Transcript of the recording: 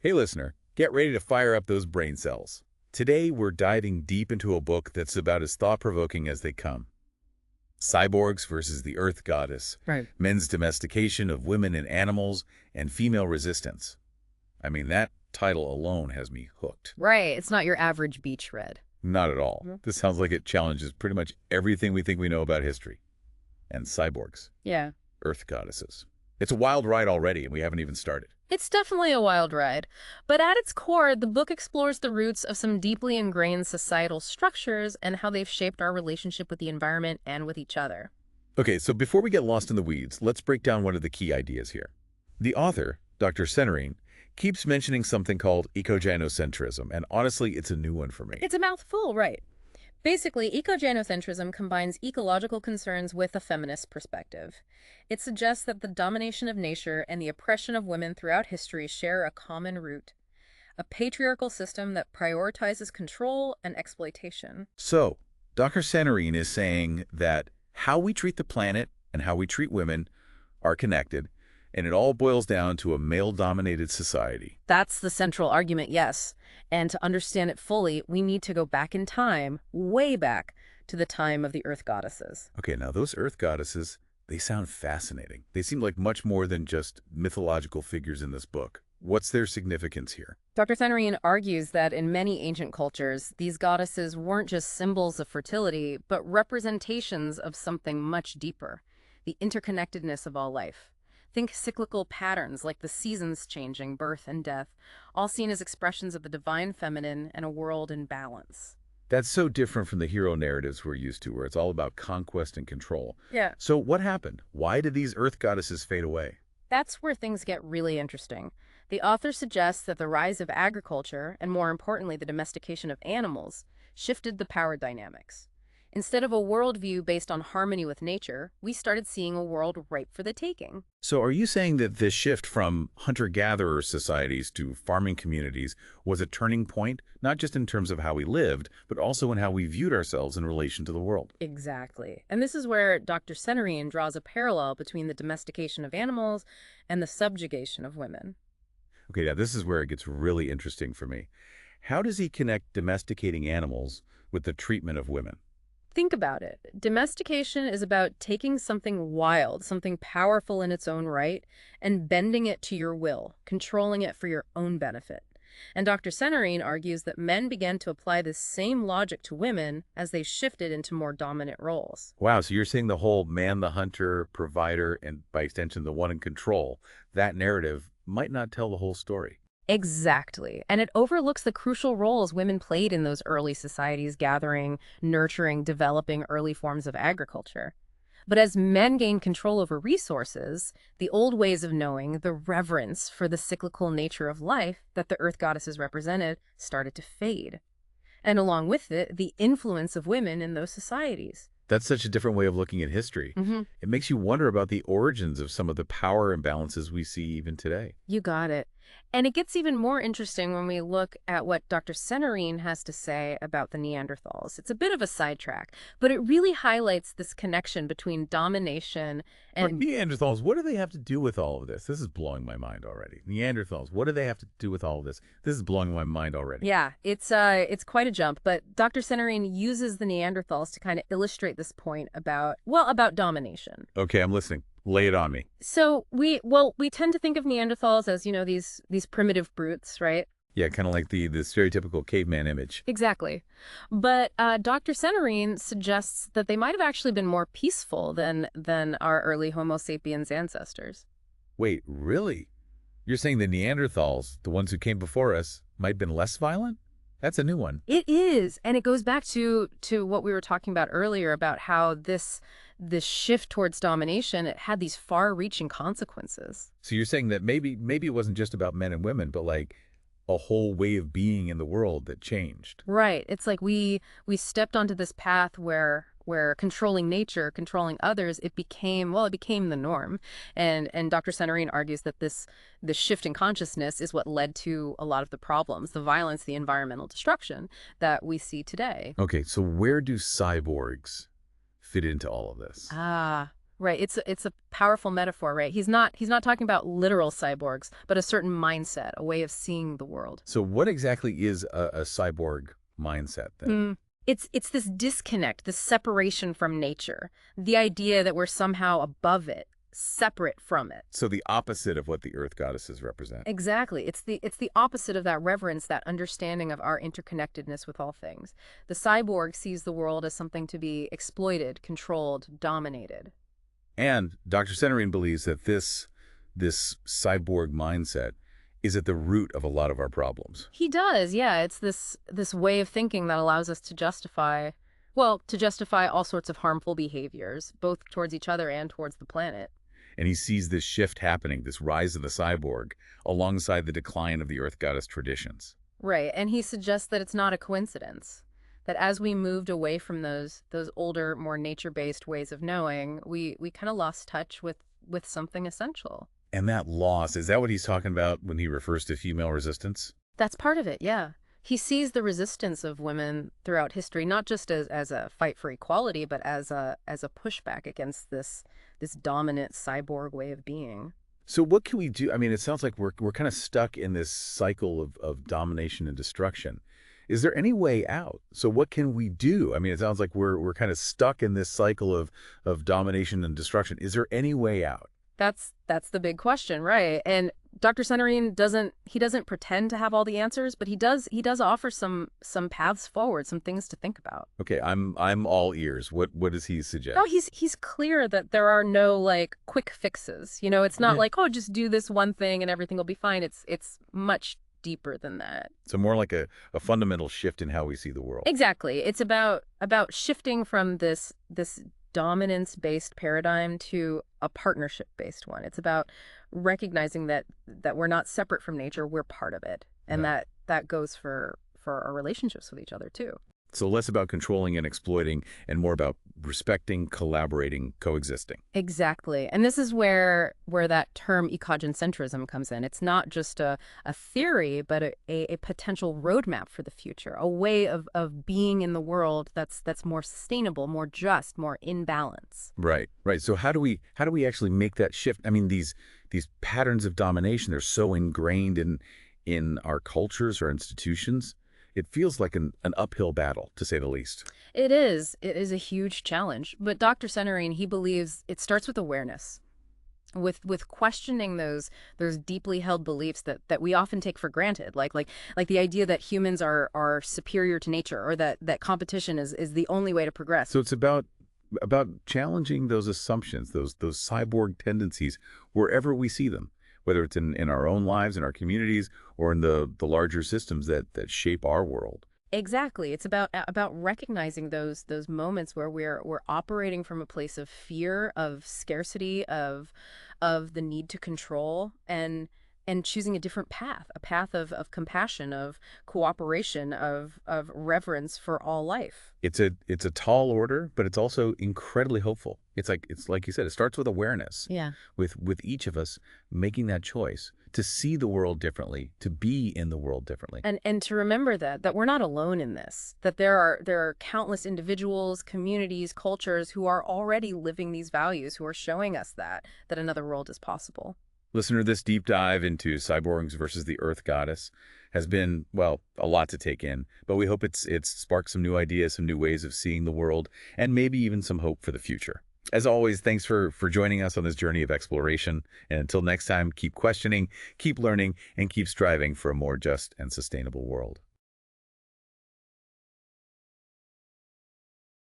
Hey listener, get ready to fire up those brain cells. Today we're diving deep into a book that's about as thought-provoking as they come. Cyborgs versus the Earth Goddess, Right. men's domestication of women and animals, and female resistance. I mean, that title alone has me hooked. Right. It's not your average beach read. Not at all. Mhm. This sounds like it challenges pretty much everything we think we know about history. And cyborgs, Yeah. Earth Goddesses. It's a wild ride already, and we haven't even started. It's definitely a wild ride. But at its core, the book explores the roots of some deeply ingrained societal structures and how they've shaped our relationship with the environment and with each other. Okay, so before we get lost in the weeds, let's break down one of the key ideas here. The author, Dr. Seenarine, keeps mentioning something called ecogynocentrism, and honestly, it's a new one for me. It's a mouthful, right? Basically, ecogynocentrism combines ecological concerns with a feminist perspective. It suggests that the domination of nature and the oppression of women throughout history share a common root, a patriarchal system that prioritizes control and exploitation. So, Dr. Seenarine is saying that how we treat the planet and how we treat women are connected, and it all boils down to a male-dominated society. That's the central argument, yes. And to understand it fully, we need to go back in time, way back, to the time of the Earth Goddesses. Okay, now those Earth Goddesses, they sound fascinating. They seem like much more than just mythological figures in this book. What's their significance here? Dr. Fenrian argues that in many ancient cultures, these goddesses weren't just symbols of fertility, but representations of something much deeper, the interconnectedness of all life. Think cyclical patterns like the seasons changing, birth and death, all seen as expressions of the divine feminine and a world in balance. That's so different from the hero narratives we're used to, where it's all about conquest and control. Yeah. So what happened? Why did these Earth Goddesses fade away? That's where things get really interesting. The author suggests that the rise of agriculture, and more importantly the domestication of animals, shifted the power dynamics. Instead of a worldview based on harmony with nature, we started seeing a world ripe for the taking. So are you saying that this shift from hunter-gatherer societies to farming communities was a turning point, not just in terms of how we lived, but also in how we viewed ourselves in relation to the world? Exactly. And this is where Dr. Seenarine draws a parallel between the domestication of animals and the subjugation of women. Okay, now this is where it gets really interesting for me. How does he connect domesticating animals with the treatment of women? Think about it. Domestication is about taking something wild, something powerful in its own right, and bending it to your will, controlling it for your own benefit. And Dr. Seenarine argues that men began to apply this same logic to women as they shifted into more dominant roles. Wow, so you're saying the whole man, the hunter, provider, and by extension, the one in control, that narrative might not tell the whole story. Exactly. And it overlooks the crucial roles women played in those early societies, gathering, nurturing, developing early forms of agriculture. But as men gained control over resources, the old ways of knowing, the reverence for the cyclical nature of life that the Earth Goddesses represented, started to fade. And along with it, the influence of women in those societies. That's such a different way of looking at history. It makes you wonder about the origins of some of the power imbalances we see even today. You got it. And it gets even more interesting when we look at what Dr. Seenarine has to say about the Neanderthals. It's a bit of a sidetrack, but it really highlights this connection between domination But and... Neanderthals, what do they have to do with all of this? This is blowing my mind already. Neanderthals, what do they have to do with all of this? This is blowing my mind already. Yeah, it's quite a jump, but Dr. Seenarine uses the Neanderthals to kind of illustrate this point about, well, about domination. Okay, I'm listening. Lay it on me. So we tend to think of Neanderthals as, these primitive brutes, right? Yeah, kind of like the stereotypical caveman image. Exactly. But Dr. Seenarine suggests that they might have actually been more peaceful than our early Homo sapiens ancestors. Wait, really? You're saying the Neanderthals, the ones who came before us, might have been less violent? That's a new one. It is, and it goes back to what we were talking about earlier about how this shift towards domination, it had these far-reaching consequences. So you're saying that maybe it wasn't just about men and women, but like a whole way of being in the world that changed. Right. It's like we stepped onto this path where controlling nature, controlling others, it became the norm. And Dr. Seenarine argues that this shift in consciousness is what led to a lot of the problems, the violence, the environmental destruction that we see today. Okay, so where do cyborgs fit into all of this? Ah, Right. It's a powerful metaphor, right? He's not talking about literal cyborgs, but a certain mindset, a way of seeing the world. So what exactly is a cyborg mindset then? Mm. It's this disconnect, this separation from nature, the idea that we're somehow above it, separate from it. So the opposite of what the Earth goddesses represent. Exactly. It's the opposite of that reverence, that understanding of our interconnectedness with all things. The cyborg sees the world as something to be exploited, controlled, dominated. And Dr. Seenarine believes that this cyborg mindset is at the root of a lot of our problems. He does, yeah. It's this way of thinking that allows us to justify, well, to justify all sorts of harmful behaviors, both towards each other and towards the planet. And he sees this shift happening, this rise of the cyborg, alongside the decline of the Earth goddess traditions. Right, and he suggests that it's not a coincidence. That as we moved away from those older, more nature-based ways of knowing, we kind of lost touch with something essential. And that loss, is that what he's talking about when he refers to female resistance? That's part of it, yeah. He sees the resistance of women throughout history, not just as a fight for equality, but as a pushback against this dominant cyborg way of being. So what can we do? I mean, it sounds like we're kind of stuck in this cycle of domination and destruction. Is there any way out? So what can we do? I mean, it sounds like we're kind of stuck in this cycle of domination and destruction. Is there any way out? That's the big question, right? And Dr. Seenarine doesn't pretend to have all the answers, but he does offer some paths forward, some things to think about. Okay, I'm all ears. What does he suggest? Oh, he's clear that there are no like quick fixes. You know, it's not like, oh, just do this one thing and everything will be fine. It's much deeper than that. So more like a fundamental shift in how we see the world. Exactly. It's about shifting from this dominance-based paradigm to a partnership-based one. It's about recognizing that we're not separate from nature, we're part of it. And that goes for our relationships with each other too. So less about controlling and exploiting and more about respecting, collaborating, coexisting. Exactly. And this is where that term ecogynocentrism comes in. It's not just a theory, but a potential roadmap for the future, a way of being in the world that's more sustainable, more just, more in balance. Right, right. So how do we actually make that shift? I mean, these patterns of domination, they're so ingrained in our cultures or institutions. It feels like an uphill battle, to say the least. It is. It is a huge challenge. But Dr. Seenarine, he believes it starts with awareness, with questioning those deeply held beliefs that we often take for granted, like the idea that humans are superior to nature, or that competition is the only way to progress. So it's about challenging those assumptions, those cyborg tendencies, wherever we see them, whether it's in our own lives, in our communities, or in the larger systems that shape our world. Exactly. It's about recognizing those moments where we're operating from a place of fear, of scarcity, of the need to control, and choosing a different path, a path of compassion, of cooperation, of reverence for all life. It's a tall order, but it's also incredibly hopeful. It's like you said, it starts with awareness. Yeah. With each of us making that choice to see the world differently, to be in the world differently. And to remember that we're not alone in this, that there are countless individuals, communities, cultures who are already living these values, who are showing us that another world is possible. Listener, this deep dive into cyborgs versus the Earth goddess has been, well, a lot to take in, but we hope it's sparked some new ideas, some new ways of seeing the world, and maybe even some hope for the future. As always, thanks for joining us on this journey of exploration. And until next time, keep questioning, keep learning, and keep striving for a more just and sustainable world.